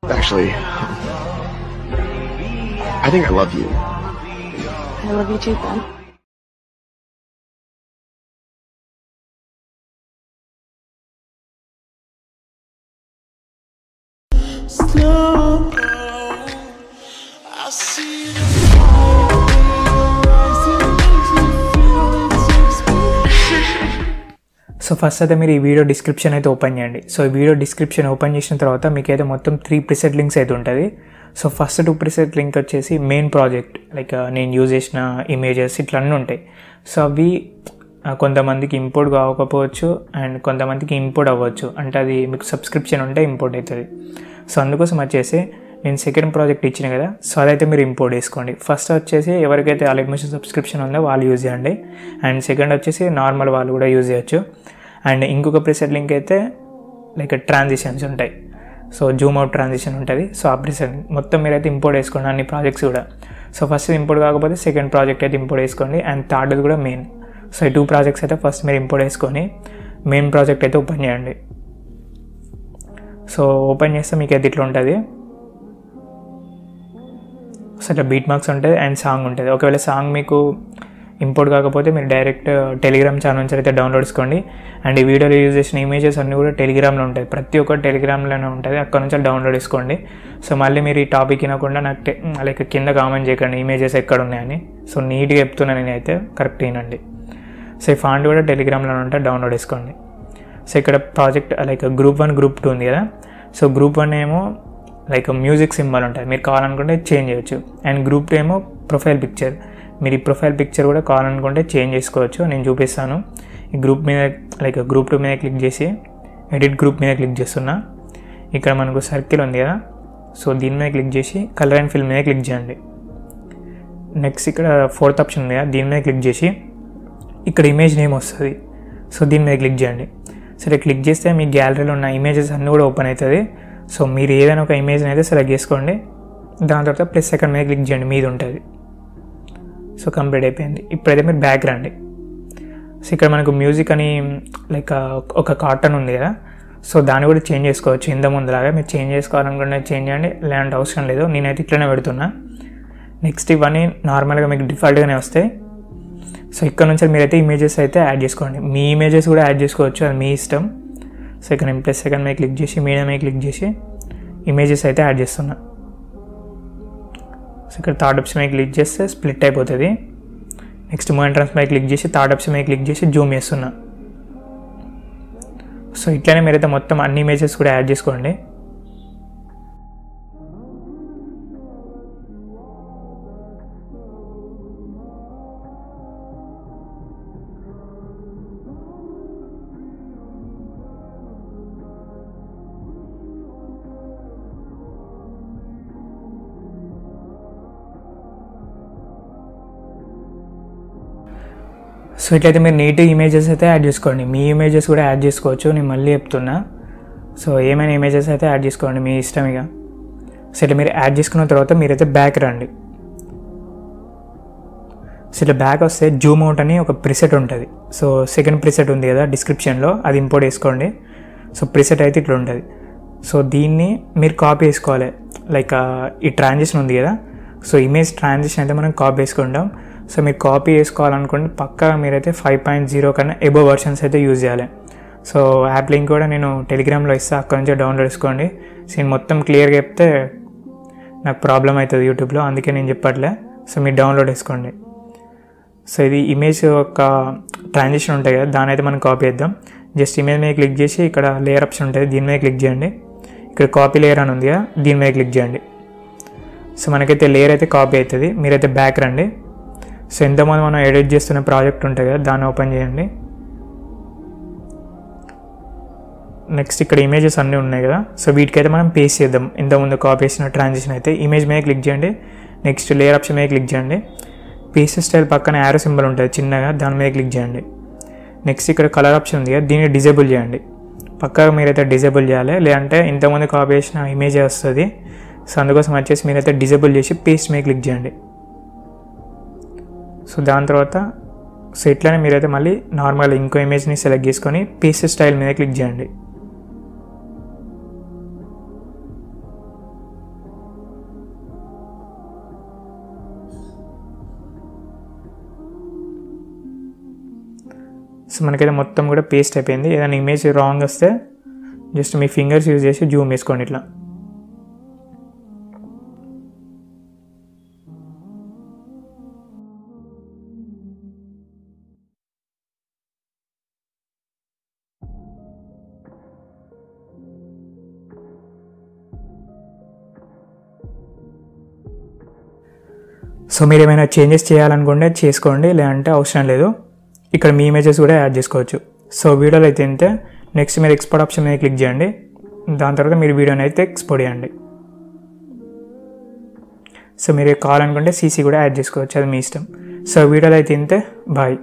Actually, I think I love you. I love you too, Ben. So first అయితే మీరు ఈ video description అయితే open చేయండి. So ఈ వీడియో డిస్క్రిప్షన్ ఓపెన్ చేసిన తర్వాత మీకైతే మొత్తం 3 ప్రిసెట్ లింక్స్ అయితే ఉంటుంది. సో ఫస్ట్ 2 ప్రిసెట్ లింక్ వచ్చేసి మెయిన్ ప్రాజెక్ట్, లైక్ నేను యూజ్ చేసిన ఇమేజెస్ ఇట్లా అన్నీ ఉంటాయి. సో అవి కొంతమందికి ఇంపోర్ట్ కావకపోవచ్చు అండ్ కొంతమందికి ఇంపోర్ట్ అవ్వచ్చు, అంటే అది మీకు సబ్స్క్రిప్షన్ ఉంటే ఇంపోర్ట్ అవుతుంది. సో అందుకోసం వచ్చేసి నేను సెకండ్ ప్రాజెక్ట్ ఇచ్చిన కదా, సో అదైతే మీరు ఇంపోర్ట్ చేసుకోండి. ఫస్ట్ వచ్చేసి ఎవరికైతే అడ్మిషన్ సబ్స్క్రిప్షన్ ఉందో వాళ్ళు యూజ్ చేయండి, అండ్ సెకండ్ వచ్చేసి నార్మల్ వాళ్ళు కూడా యూజ్ చేయొచ్చు. అండ్ ఇంకొక ప్రిసెట్ లింక్ అయితే లైక్ ట్రాన్సిషన్స్ ఉంటాయి, సో జూమ్ అవుట్ ట్రాన్సిషన్ ఉంటుంది. సో ఆ ప్రిసెట్ మొత్తం మీరైతే ఇంపోర్ట్ వేసుకోండి, అన్ని ప్రాజెక్ట్స్ కూడా. సో ఫస్ట్ ఇంపోర్ట్ కాకపోతే సెకండ్ ప్రాజెక్ట్ అయితే ఇంపోర్ట్ వేసుకోండి, అండ్ థర్డ్ కూడా మెయిన్. సో ఈ 2 ప్రాజెక్ట్స్ అయితే ఫస్ట్ మీరు ఇంపోర్ట్ వేసుకొని మెయిన్ ప్రాజెక్ట్ అయితే ఓపెన్ చేయండి. సో ఓపెన్ చేస్తే మీకు అయితే ఇట్లా ఉంటుంది. సో ఇట్లా బీట్ మార్క్స్ ఉంటుంది అండ్ సాంగ్ ఉంటుంది. ఒకవేళ సాంగ్ మీకు ఇంపోర్ట్ కాకపోతే మీరు డైరెక్ట్ టెలిగ్రామ్ ఛానల్ నుంచి అయితే డౌన్లోడ్ చేసుకోండి. అండ్ ఈ వీడియోలో యూజ్ చేసిన ఇమేజెస్ అన్నీ కూడా టెలిగ్రామ్లో ఉంటాయి, ప్రతి ఒక్కటి టెలిగ్రామ్లోనే ఉంటుంది, అక్కడ నుంచి డౌన్లోడ్ చేసుకోండి. సో మళ్ళీ మీరు ఈ టాపిక్ వినకుండా నాకు లైక్ కింద కామెంట్ చేయకండి ఇమేజెస్ ఎక్కడ ఉన్నాయని. సో నీట్గా చెప్తున్నాను నేనైతే, కరెక్ట్ వినండి. సో ఈ ఫాంట్ కూడా టెలిగ్రామ్లో ఉంటే డౌన్లోడ్ చేసుకోండి. సో ఇక్కడ ప్రాజెక్ట్ లైక్ గ్రూప్ 1 గ్రూప్ 2 ఉంది కదా. సో గ్రూప్ 1 ఏమో లైక్ మ్యూజిక్ సింబల్ ఉంటుంది, మీరు కావాలనుకుంటే చేంజ్ చేయొచ్చు. అండ్ గ్రూప్ 2 ఏమో ప్రొఫైల్ పిక్చర్, మీరు ఈ ప్రొఫైల్ పిక్చర్ కూడా కావాలనుకుంటే చేంజ్ చేసుకోవచ్చు, నేను చూపిస్తాను. ఈ గ్రూప్ మీద లైక్ గ్రూప్ 2 మీద క్లిక్ చేసి ఎడిట్ గ్రూప్ మీద క్లిక్ చేస్తున్నా. ఇక్కడ మనకు సర్కిల్ ఉంది కదా, సో దీని మీద క్లిక్ చేసి కలర్ అండ్ ఫిల్ మీద క్లిక్ చేయండి. నెక్స్ట్ ఇక్కడ 4th ఆప్షన్ ఉంది కదా, దీని మీద క్లిక్ చేసి ఇక్కడ ఇమేజ్ నేమ్ వస్తుంది, సో దీని మీద క్లిక్ చేయండి. సరే క్లిక్ చేస్తే మీ గ్యాలరీలో ఉన్న ఇమేజెస్ అన్నీ కూడా ఓపెన్ అవుతుంది. సో మీరు ఏదైనా ఒక ఇమేజ్ని అయితే సెలెక్ట్ చేసుకోండి, దాని తర్వాత ప్లస్ సెకండ్ మీద క్లిక్ చేయండి, మీద ఉంటుంది. సో కంప్లీట్ అయిపోయింది. ఇప్పుడైతే మీరు బ్యాక్ రండి. సో ఇక్కడ మనకు మ్యూజిక్ అని లైక్ ఒక కార్టన్ ఉంది కదా, సో దాన్ని కూడా చేంజ్ చేసుకోవచ్చు. ఇంత ముందులాగా మీరు చేంజ్ చేసుకోవాలనుకుంటే చేంజ్ చేయండి, లేదంటే అవసరం లేదు, నేనైతే ఇట్లనే పెడుతున్నా. నెక్స్ట్ ఇవన్నీ నార్మల్గా మీకు డిఫాల్ట్గానే వస్తాయి. సో ఇక్కడ నుంచి మీరైతే ఇమేజెస్ అయితే యాడ్ చేసుకోండి, మీ ఇమేజెస్ కూడా యాడ్ చేసుకోవచ్చు, అది మీ ఇష్టం. సో ఇక్కడ నేను ప్లస్ సెకండ్ మీద క్లిక్ చేసి మీడియా మీద క్లిక్ చేసి ఇమేజెస్ అయితే యాడ్ చేస్తున్నా. సో ఇక్కడ థర్డ్ ఆప్షన్ మీద క్లిక్ చేస్తే స్ప్లిట్ అయిపోతుంది. నెక్స్ట్ మూవ్ ఎంట్రన్స్ మీద క్లిక్ చేసి థర్డ్ ఆప్షన్ మీద క్లిక్ చేసి జూమ్ చేస్తున్నా. సో ఇట్లనే మీరైతే మొత్తం అన్ని ఇమేజెస్ కూడా యాడ్ చేసుకోండి. సో ఇట్లయితే మీరు నీట్ ఇమేజెస్ అయితే యాడ్ చేసుకోండి, మీ ఇమేజెస్ కూడా యాడ్ చేసుకోవచ్చు, నేను మళ్ళీ చెప్తున్నా. సో ఏమైనా ఇమేజెస్ అయితే యాడ్ చేసుకోండి, మీ ఇష్టం ఇక. సో ఇట్లా మీరు యాడ్ చేసుకున్న తర్వాత మీరైతే బ్యాక్ రండి. సో ఇట్లా బ్యాక్ వస్తే జూమ్ అవుట్ అని ఒక ప్రిసెట్ ఉంటుంది. సో సెకండ్ ప్రిసెట్ ఉంది కదా డిస్క్రిప్షన్లో, అది ఇంపోర్ట్ చేసుకోండి. సో ప్రిసెట్ అయితే ఇట్లా ఉంటుంది. సో దీన్ని మీరు కాపీ వేసుకోవాలి, లైక్ ఈ ట్రాన్సిషన్ ఉంది కదా, సో ఇమేజ్ ట్రాన్సిషన్ అయితే మనం కాపీ వేసుకుంటాం. సో మీరు కాపీ చేసుకోవాలనుకోండి పక్కా మీరైతే 5.0 కన్నా ఎబోవ్ వర్షన్స్ అయితే యూజ్ చేయాలి. సో యాప్ లింక్ కూడా నేను టెలిగ్రామ్లో ఇస్తాను, అక్కడ నుంచి డౌన్లోడ్ చేసుకోండి. సో నేను మొత్తం క్లియర్గా చెప్తే నాకు ప్రాబ్లం అవుతుంది యూట్యూబ్లో, అందుకే నేను చెప్పట్లే. సో మీరు డౌన్లోడ్ చేసుకోండి. సో ఇది ఇమేజ్ ఒక ట్రాన్సిషన్ ఉంటుంది కదా, దాని అయితే మనం కాపీ చేద్దాం. జస్ట్ ఇమేజ్ మీద క్లిక్ చేసి ఇక్కడ లేయర్ ఆప్షన్ ఉంటుంది, దీని మీద క్లిక్ చేయండి. ఇక్కడ కాపీ లేయర్ అని ఉంది కదా, దీని మీద క్లిక్ చేయండి. సో మనకైతే లేయర్ అయితే కాపీ అవుతుంది. మీరైతే బ్యాక్ రండి. సో ఎంతమంది మనం ఎడిట్ చేస్తున్న ప్రాజెక్ట్ ఉంటుంది కదా, దాన్ని ఓపెన్ చేయండి. నెక్స్ట్ ఇక్కడ ఇమేజెస్ అన్నీ ఉన్నాయి కదా, సో వీటికైతే మనం పేస్ట్ చేద్దాం. ఇంతకుముందు కాపీ చేసిన ట్రాన్సిషన్ అయితే ఇమేజ్ మీద క్లిక్ చేయండి. నెక్స్ట్ లేయర్ ఆప్షన్ మీద క్లిక్ చేయండి. పేస్ట్ స్టైల్ పక్కన యారో సింబల్ ఉంటుంది చిన్నగా, దాని మీద క్లిక్ చేయండి. నెక్స్ట్ ఇక్కడ కలర్ ఆప్షన్ ఉంది కదా, దీన్ని డిజేబుల్ చేయండి. పక్కగా మీరైతే డిజేబుల్ చేయాలి, లేదంటే ఇంతకుముందు కాపీ చేసిన ఇమేజ్ వస్తుంది. సో అందుకోసం వచ్చేసి మీరైతే డిజేబుల్ చేసి పేస్ట్ మీద క్లిక్ చేయండి. సో దాని తర్వాత సో ఇట్లానే మీరైతే మళ్ళీ నార్మల్ ఇంకో ఇమేజ్ని సెలెక్ట్ చేసుకొని పేస్ట్ స్టైల్ మీద క్లిక్ చేయండి. సో మనకైతే మొత్తం కూడా పేస్ట్ అయిపోయింది. ఏదైనా ఇమేజ్ రాంగ్ వస్తే జస్ట్ మీ ఫింగర్స్ యూజ్ చేసి జూమ్ వేసుకోండి ఇట్లా. సో మీరు ఏమైనా చేంజెస్ చేయాలనుకుంటే చేసుకోండి, లేదంటే అవసరం లేదు. ఇక్కడ మీ ఇమేజెస్ కూడా యాడ్ చేసుకోవచ్చు. సో వీడియోలో అయితే ఇంతే. నెక్స్ట్ మీరు ఎక్స్పోర్ట్ ఆప్షన్ మీద క్లిక్ చేయండి. దాని తర్వాత మీరు వీడియోని అయితే ఎక్స్పోర్ట్ చేయండి. సో మీరు కావాలనుకుంటే సీసీ కూడా యాడ్ చేసుకోవచ్చు, అది మీ ఇష్టం. సో వీడియోలో అయితే ఇంతే. బాయ్.